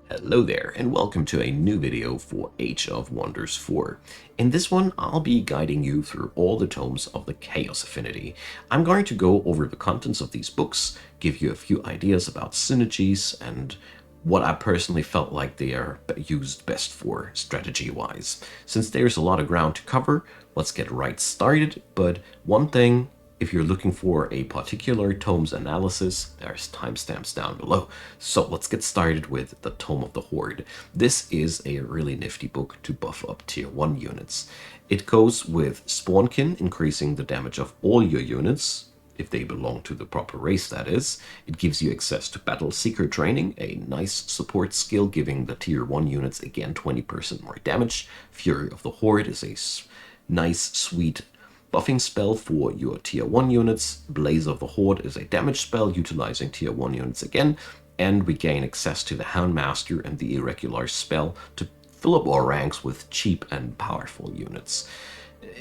Hello there, and welcome to a new video for Age of Wonders 4. In this one, I'll be guiding you through all the tomes of the Chaos Affinity. I'm going to go over the contents of these books, give you a few ideas about synergies, and what I personally felt like they are used best for strategy-wise. Since there's a lot of ground to cover, let's get right started, but one thing, if you're looking for a particular tome's analysis, there's timestamps down below. So let's get started with the Tome of the Horde. This is a really nifty book to buff up tier 1 units. It goes with Spawnkin, increasing the damage of all your units, if they belong to the proper race, that is. It gives you access to Battle Seeker training, a nice support skill giving the tier 1 units again 20% more damage. Fury of the Horde is a nice, sweet buffing spell for your tier 1 units. Blaze of the Horde is a damage spell utilizing tier 1 units again, and we gain access to the Houndmaster and the Irregular spell to fill up our ranks with cheap and powerful units.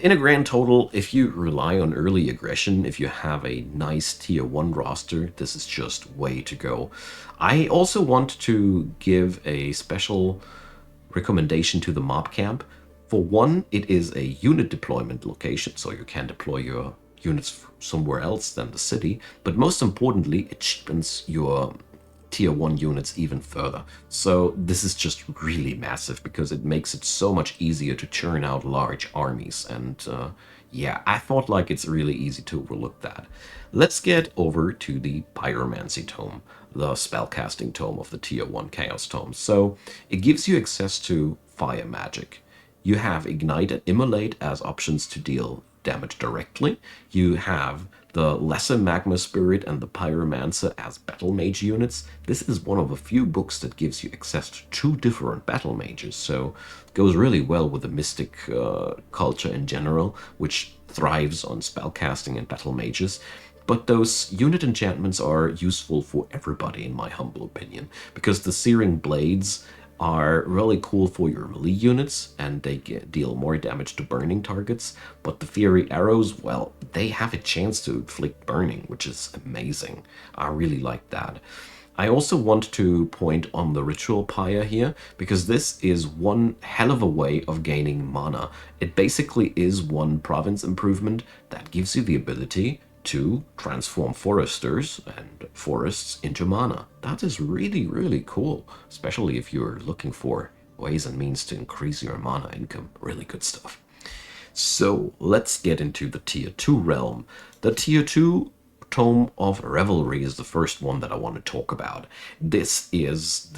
In a grand total, if you rely on early aggression, if you have a nice tier 1 roster, this is just way to go. I also want to give a special recommendation to the mob camp. For one, it is a unit deployment location, so you can deploy your units somewhere else than the city, but most importantly, it cheapens your tier 1 units even further. So this is just really massive because it makes it so much easier to churn out large armies, and yeah, I thought like it's really easy to overlook that. Let's get over to the Pyromancy tome, the spellcasting tome of the tier 1 chaos tomes. So it gives you access to fire magic. You have Ignite and Immolate as options to deal damage directly. You have the Lesser Magma Spirit and the Pyromancer as Battle Mage units. This is one of a few books that gives you access to 2 different Battle Mages, so it goes really well with the Mystic culture in general, which thrives on spellcasting and Battle Mages. But those unit enchantments are useful for everybody, in my humble opinion, because the Searing Blades are really cool for your melee units, and they deal more damage to burning targets, but the Fiery Arrows, well, they have a chance to inflict burning, which is amazing. I really like that. I also want to point on the Ritual Pyre here, because this is one hell of a way of gaining mana. It basically is one province improvement that gives you the ability to transform foresters and forests into mana. That is really, really cool, especially if you're looking for ways and means to increase your mana income. Really good stuff. So let's get into the tier 2 realm. The tier 2 Tome of Revelry is the first one that I want to talk about. This is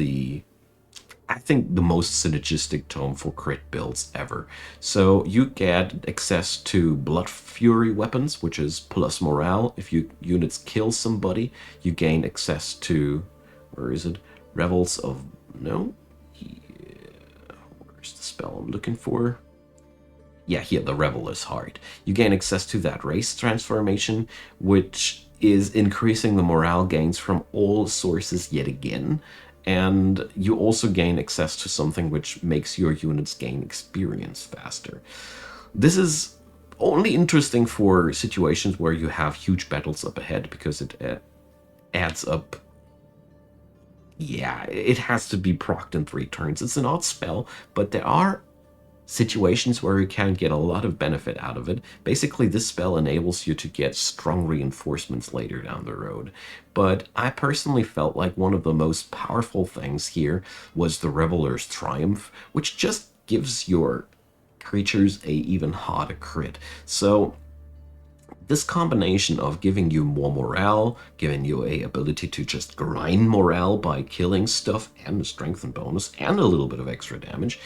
I think the most synergistic tome for crit builds ever. So you get access to Blood Fury weapons, which is plus morale. If your units kill somebody, you gain access to, where is it? Revels of, no? Yeah, where's the spell I'm looking for? Yeah, here, the Reveler's Heart. You gain access to that race transformation, which is increasing the morale gains from all sources yet again. And you also gain access to something which makes your units gain experience faster. This is only interesting for situations where you have huge battles up ahead, because it adds up. Yeah, it has to be procced in 3 turns. It's an odd spell, but there are situations where you can get a lot of benefit out of it. Basically, this spell enables you to get strong reinforcements later down the road. But I personally felt like one of the most powerful things here was the Reveler's Triumph, which just gives your creatures a even harder crit. So this combination of giving you more morale, giving you a ability to just grind morale by killing stuff, and a strength and bonus, and a little bit of extra damage,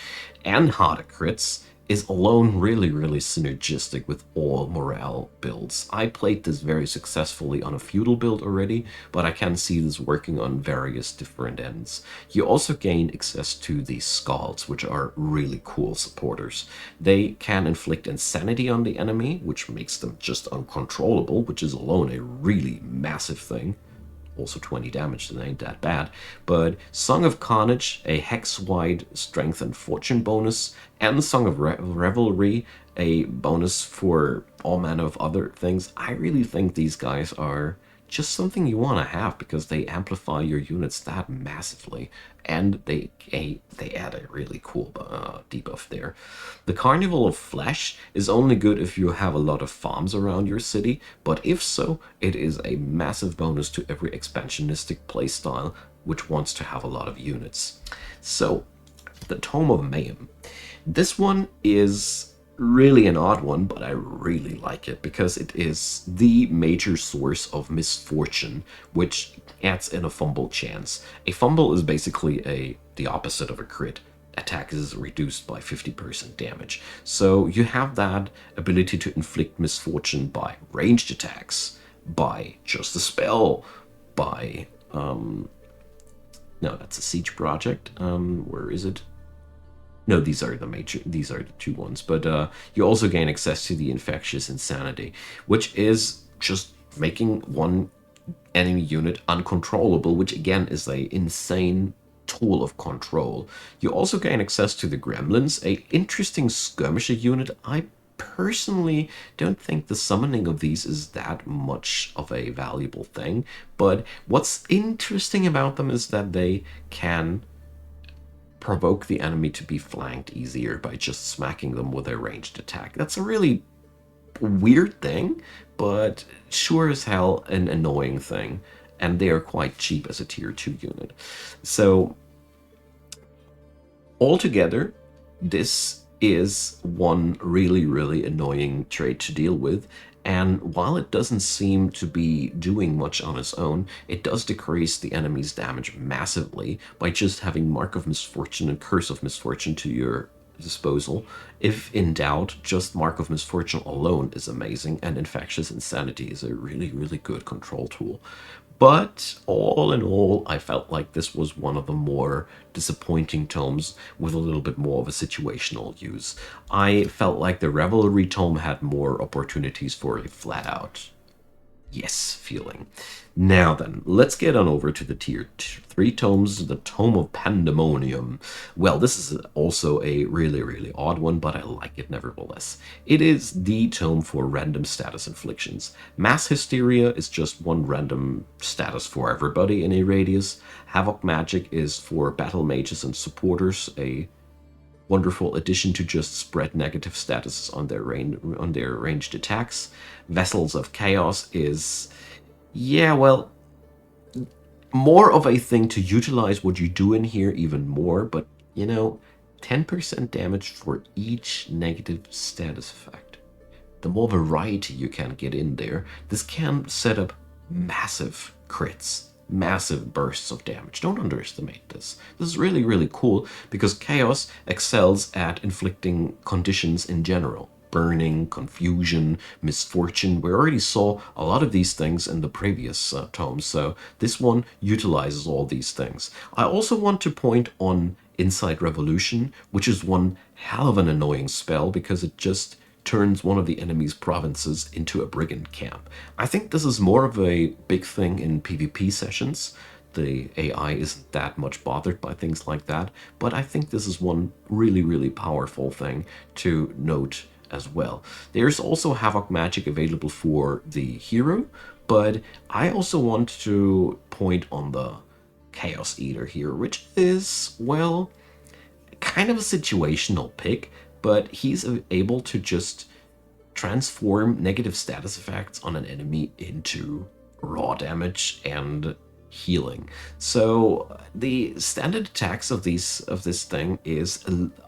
and harder crits, is alone really, really synergistic with all morale builds. I played this very successfully on a feudal build already, but I can see this working on various different ends. You also gain access to the Scalds, which are really cool supporters. They can inflict insanity on the enemy, which makes them just uncontrollable, which is alone a really massive thing. Also 20 damage, that ain't that bad. But Song of Carnage, a hex-wide strength and fortune bonus, and Song of Revelry, a bonus for all manner of other things. I really think these guys are just something you want to have because they amplify your units that massively, and they add a really cool debuff there. The Carnival of Flesh is only good if you have a lot of farms around your city, but if so, it is a massive bonus to every expansionistic playstyle which wants to have a lot of units. So, the Tome of Mayhem. This one is really an odd one, but I really like it because it is the major source of misfortune, which adds in a fumble chance. A fumble is basically the opposite of a crit. Attack is reduced by 50% damage. So you have that ability to inflict misfortune by ranged attacks, by just a spell, by no, that's a siege project. Where is it? No, these are the two ones. But you also gain access to the Infectious Insanity, which is just making one enemy unit uncontrollable, which again is a insane tool of control. You also gain access to the Gremlins, a interesting skirmisher unit. I personally don't think the summoning of these is that much of a valuable thing, but what's interesting about them is that they can provoke the enemy to be flanked easier by just smacking them with a ranged attack. That's a really weird thing, but sure as hell an annoying thing, and they are quite cheap as a tier 2 unit. So altogether, this is one really, really annoying trait to deal with, and while it doesn't seem to be doing much on its own, it does decrease the enemy's damage massively by just having Mark of Misfortune and Curse of Misfortune to your disposal. If in doubt, just Mark of Misfortune alone is amazing, and Infectious Insanity is a really, really good control tool. But all in all, I felt like this was one of the more disappointing tomes with a little bit more of a situational use. I felt like the Revelry tome had more opportunities for a flat-out yes feeling. Now then, let's get on over to the tier 3 tomes, the Tome of Pandemonium. Well, this is also a really, really odd one, but I like it nevertheless. It is the tome for random status inflictions. Mass Hysteria is just one random status for everybody in a radius. Havoc Magic is for battle mages and supporters, a wonderful addition to just spread negative statuses on their ranged attacks. Vessels of Chaos is, yeah, well, more of a thing to utilize what you do in here even more, but, you know, 10% damage for each negative status effect. The more variety you can get in there, this can set up massive crits, massive bursts of damage. Don't underestimate this. This is really, really cool because Chaos excels at inflicting conditions in general. Burning, confusion, misfortune. We already saw a lot of these things in the previous tomes, so this one utilizes all these things. I also want to point on Insight Revolution, which is one hell of an annoying spell because it just turns one of the enemy's provinces into a brigand camp. I think this is more of a big thing in PvP sessions. The AI isn't that much bothered by things like that, but I think this is one really, really powerful thing to note as well. There's also Havoc Magic available for the hero, but I also want to point on the Chaos Eater here, which is, well, kind of a situational pick, but he's able to just transform negative status effects on an enemy into raw damage and healing. So the standard attacks of this thing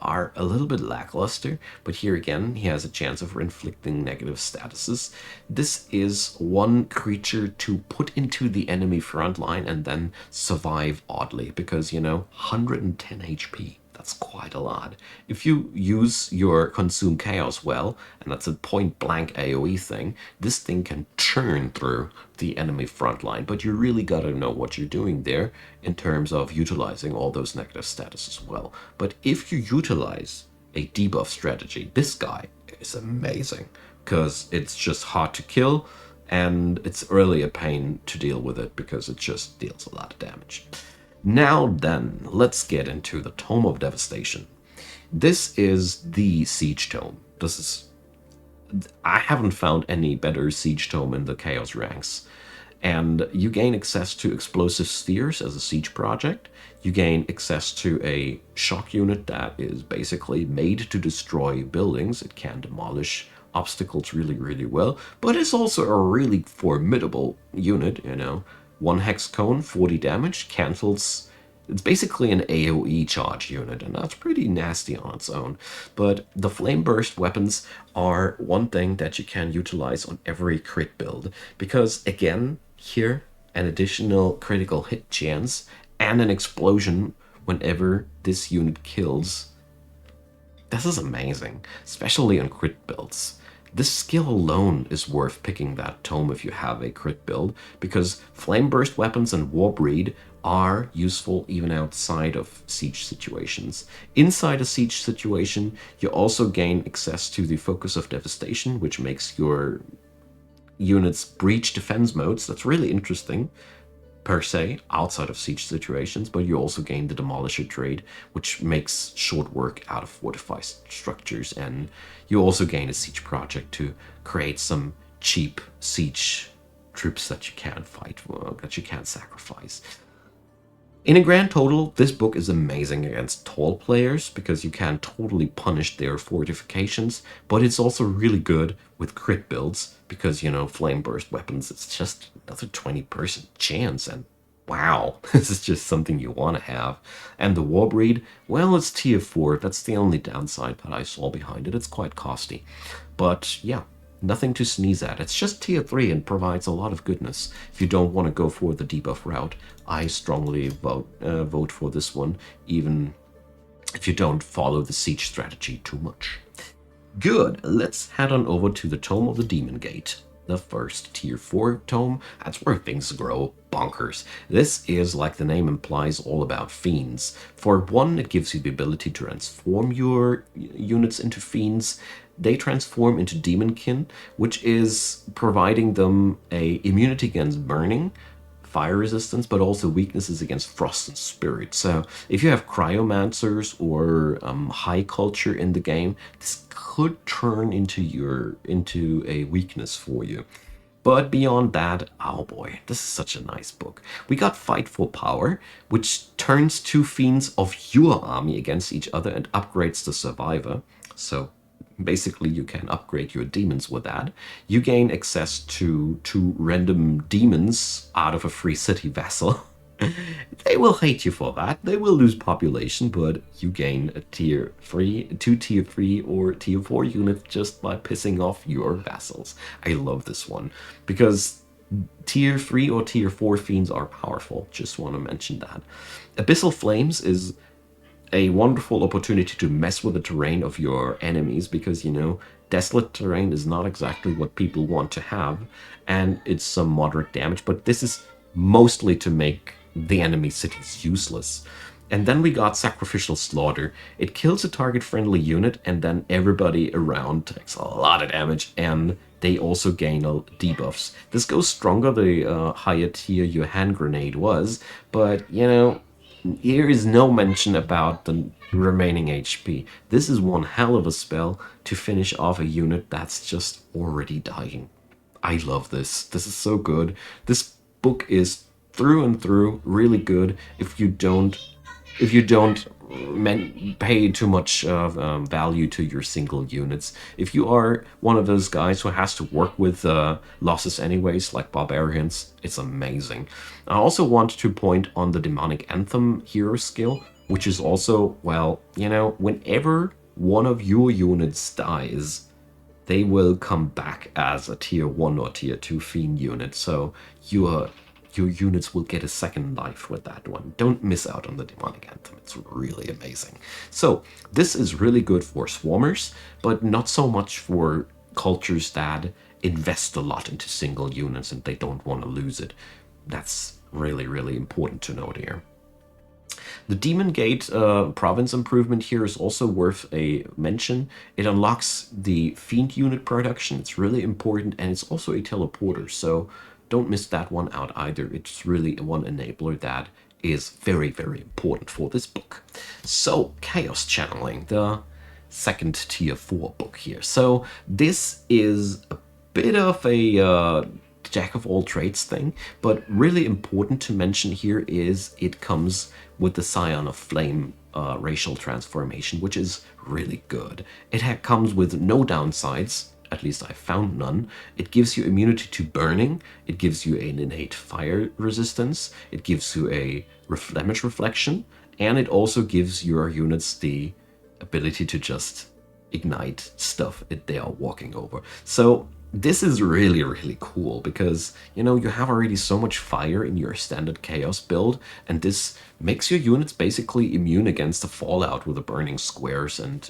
are a little bit lackluster, but here again he has a chance of inflicting negative statuses. This is one creature to put into the enemy front line and then survive oddly, because, you know, 110 HP. That's quite a lot. If you use your Consume Chaos well, and that's a point-blank AoE thing, this thing can churn through the enemy front line, but you really gotta know what you're doing there in terms of utilizing all those negative status as well. But if you utilize a debuff strategy, this guy is amazing, because it's just hard to kill, and it's really a pain to deal with it because it just deals a lot of damage. Now then, let's get into the Tome of Devastation. This is the Siege Tome. I haven't found any better Siege Tome in the Chaos ranks. And you gain access to explosive spheres as a siege project. You gain access to a shock unit that is basically made to destroy buildings. It can demolish obstacles really, really well, but it's also a really formidable unit, you know. One hex cone, 40 damage, cancels. It's basically an AoE charge unit, and that's pretty nasty on its own. But the flame burst weapons are one thing that you can utilize on every crit build, because again, here, an additional critical hit chance and an explosion whenever this unit kills. This is amazing, especially on crit builds. This skill alone is worth picking that tome if you have a crit build, because Flame Burst weapons and Warbreed are useful even outside of siege situations. Inside a siege situation, you also gain access to the Focus of Devastation, which makes your units breach defense modes. That's really interesting per se, outside of siege situations, but you also gain the Demolisher trade, which makes short work out of fortified structures, and you also gain a siege project to create some cheap siege troops that you can fight, that you can sacrifice. In a grand total, this book is amazing against tall players because you can totally punish their fortifications, but it's also really good with crit builds because, you know, flame burst weapons, it's just another 20% chance, and wow, this is just something you want to have. And the Warbreed, well, it's tier 4, that's the only downside that I saw behind it. It's quite costly, but yeah, nothing to sneeze at. It's just tier 3 and provides a lot of goodness. If you don't want to go for the debuff route, I strongly vote for this one, even if you don't follow the siege strategy too much. Good, let's head on over to the Tome of the Demon Gate. The first tier 4 tome, that's where things grow bonkers. This is, like the name implies, all about fiends. For one, it gives you the ability to transform your units into fiends. They transform into demonkin, which is providing them a immunity against burning, fire resistance, but also weaknesses against frost and spirit. So if you have cryomancers or high culture in the game, this could turn into a weakness for you. But beyond that, oh boy, this is such a nice book. We got Fight for Power, which turns two fiends of your army against each other and upgrades the survivor. So basically you can upgrade your demons with that. You gain access to two random demons out of a free city vassal. They will hate you for that. They will lose population, but you gain a tier 3, 2 tier 3 or tier 4 units just by pissing off your vassals. I love this one because tier 3 or tier 4 fiends are powerful. Just want to mention that. Abyssal Flames is a wonderful opportunity to mess with the terrain of your enemies because, you know, desolate terrain is not exactly what people want to have, and it's some moderate damage, but this is mostly to make the enemy cities useless. And then we got Sacrificial Slaughter. It kills a target-friendly unit, and then everybody around takes a lot of damage, and they also gain debuffs. This goes stronger the higher tier your hand grenade was, but, you know, here is no mention about the remaining HP. This is one hell of a spell to finish off a unit that's just already dying. I love this. This is so good. This book is through and through really good if you don't pay too much value to your single units. If you are one of those guys who has to work with losses anyways, like barbarians, it's amazing. I also want to point on the Demonic Anthem hero skill, which is also, well, you know, whenever one of your units dies, they will come back as a tier 1 or tier 2 fiend unit, so your units will get a second life with that one. Don't miss out on the Demonic Anthem, it's really amazing. So this is really good for swarmers, but not so much for cultures that invest a lot into single units and they don't want to lose it. That's really, really important to note here. The Demon Gate province improvement here is also worth a mention. It unlocks the Fiend unit production, it's really important, and it's also a teleporter, so don't miss that one out either. It's really one enabler that is very, very important for this book. So, Chaos Channeling, the second tier 4 book here. So, this is a bit of a jack of all trades thing, but really important to mention here is it comes with the Scion of Flame racial transformation, which is really good. It comes with no downsides, at least I found none. It gives you immunity to burning, it gives you an innate fire resistance, it gives you a damage reflection, and it also gives your units the ability to just ignite stuff they are walking over. So this is really, really cool because, you know, you have already so much fire in your standard chaos build, and this makes your units basically immune against the fallout with the burning squares. And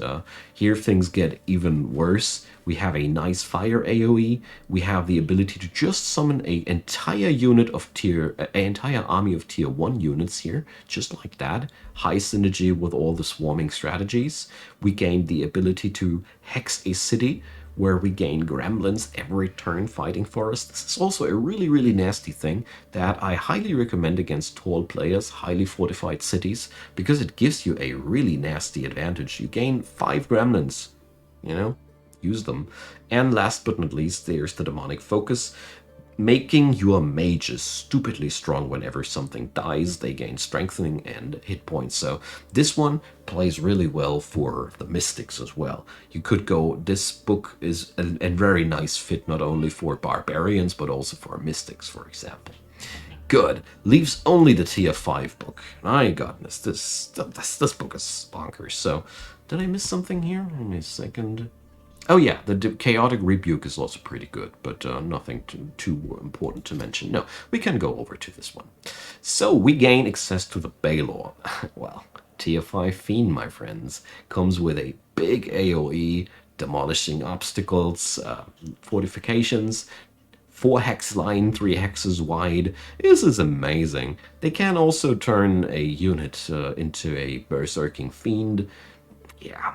here things get even worse. We have a nice fire AoE. We have the ability to just summon an entire entire army of tier 1 units here, just like that. High synergy with all the swarming strategies. We gain the ability to hex a city, where we gain gremlins every turn fighting for us. This is also a really, really nasty thing that I highly recommend against tall players, highly fortified cities, because it gives you a really nasty advantage. You gain 5 gremlins, you know, use them. And last but not least, there's the demonic focus. Making your mages stupidly strong whenever something dies. They gain strengthening and hit points. So this one plays really well for the mystics as well. You could go, this book is a very nice fit not only for barbarians but also for mystics, for example. Good. Leaves only the tier 5 book. My goodness, this book is bonkers. So did I miss something here? Give me a second. Oh yeah, the Chaotic Rebuke is also pretty good, but nothing too important to mention. No, we can go over to this one. So we gain access to the Baylor. Well, tier 5 Fiend, my friends, comes with a big AoE, demolishing obstacles, fortifications, 4 hex line, 3 hexes wide. This is amazing. They can also turn a unit into a berserking fiend. Yeah.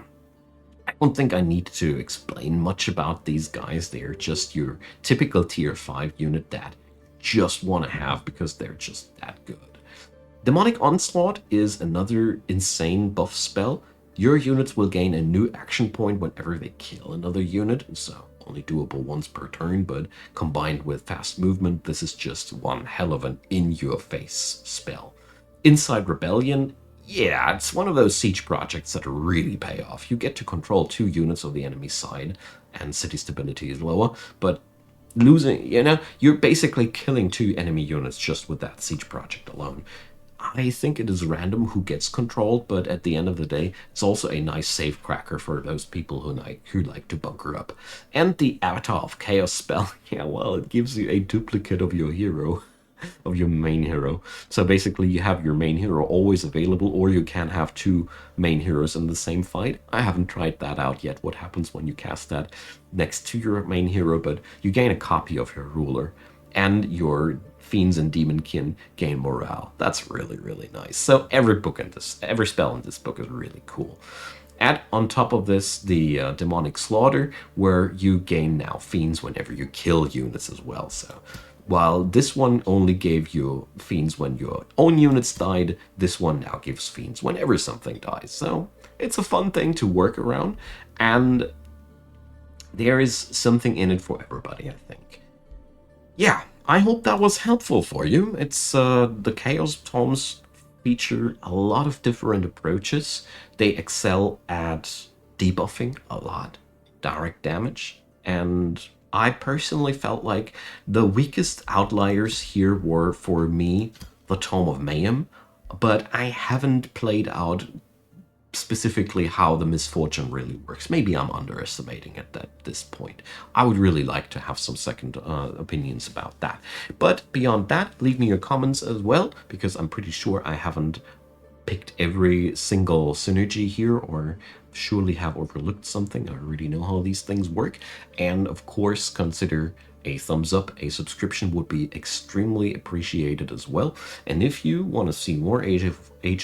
I don't think I need to explain much about these guys. They're just your typical tier 5 unit that just want to have because they're just that good. Demonic Onslaught is another insane buff spell. Your units will gain a new action point whenever they kill another unit, so only doable once per turn, but combined with fast movement, this is just one hell of an in-your-face spell. Inside Rebellion, yeah, it's one of those siege projects that really pay off. You get to control 2 units of the enemy side, and city stability is lower, but losing, you know, you're basically killing 2 enemy units just with that siege project alone. I think it is random who gets controlled, but at the end of the day, it's also a nice safe cracker for those people who like to bunker up. And the Avatar of Chaos spell, yeah, well, it gives you a duplicate of your hero. Of your main hero. So basically you have your main hero always available, or you can have 2 main heroes in the same fight. I haven't tried that out yet, what happens when you cast that next to your main hero, but you gain a copy of your ruler, and your fiends and demonkin gain morale. That's really, really nice. So every spell in this book is really cool. Add on top of this the demonic slaughter, where you gain now fiends whenever you kill units as well. So while this one only gave you fiends when your own units died, this one now gives fiends whenever something dies. So it's a fun thing to work around, and there is something in it for everybody, I think. Yeah, I hope that was helpful for you. It's the Chaos Tomes feature a lot of different approaches. They excel at debuffing a lot, direct damage, and I personally felt like the weakest outliers here were, for me, the Tome of Mayhem, but I haven't played out specifically how the misfortune really works. Maybe I'm underestimating it at this point. I would really like to have some second opinions about that. But beyond that, leave me your comments as well, because I'm pretty sure I haven't picked every single synergy here, or surely have overlooked something. I already know how these things work. And of course, consider a thumbs up, a subscription would be extremely appreciated as well. And if you want to see more Age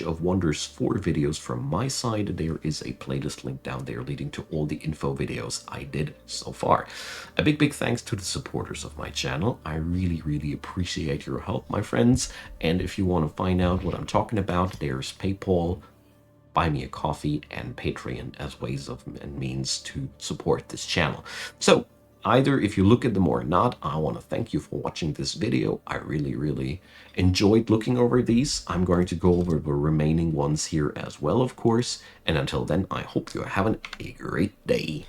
of Wonders 4 videos from my side, there is a playlist link down there leading to all the info videos I did so far. A big thanks to the supporters of my channel. I really appreciate your help, my friends. And if you want to find out what I'm talking about, there's PayPal, Buy Me a Coffee, and Patreon as ways of and means to support this channel. So either if you look at them or not, I want to thank you for watching this video. I really enjoyed looking over these. I'm going to go over the remaining ones here as well, of course. And until then, I hope you're having a great day.